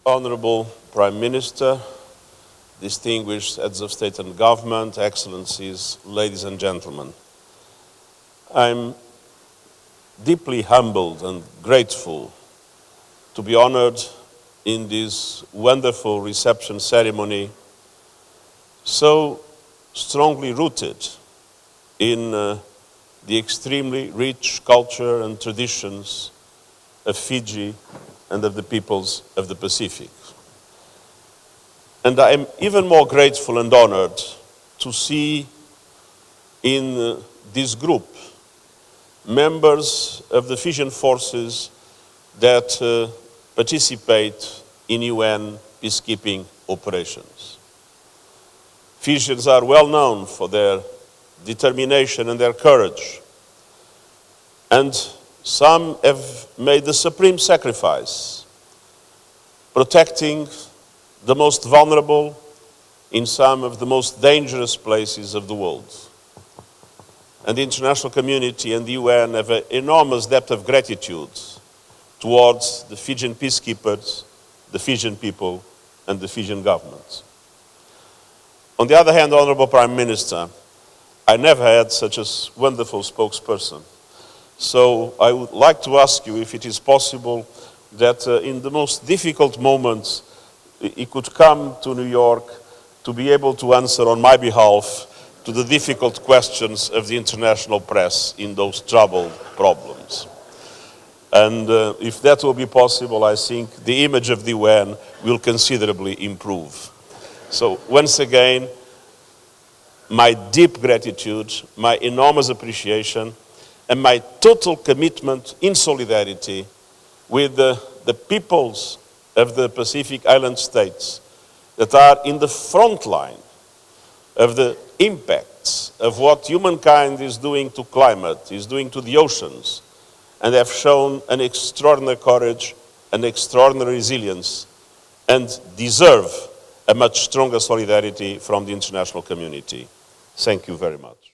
Honorable Prime Minister, distinguished heads of state and government, excellencies, ladies and gentlemen. I'm deeply humbled and grateful to be honored in this wonderful reception ceremony, so strongly rooted in the extremely rich culture and traditions of Fiji and of the peoples of the Pacific. And I am even more grateful and honored to see in this group members of the Fijian forces that participate in UN peacekeeping operations. Fijians are well known for their determination and their courage, and some have made the supreme sacrifice, protecting the most vulnerable in some of the most dangerous places of the world. And the international community and the UN have an enormous depth of gratitude towards the Fijian peacekeepers, the Fijian people, and the Fijian government. On the other hand, Honorable Prime Minister, I never had such a wonderful spokesperson. So I would like to ask you if it is possible that in the most difficult moments, he could come to New York to be able to answer on my behalf to the difficult questions of the international press in those troubled problems. And if that will be possible, I think the image of the UN will considerably improve. So once again, my deep gratitude, my enormous appreciation, and my total commitment in solidarity with the peoples of the Pacific Island states that are in the front line of the impacts of what humankind is doing to climate, is doing to the oceans, and have shown an extraordinary courage, an extraordinary resilience, and deserve a much stronger solidarity from the international community. Thank you very much.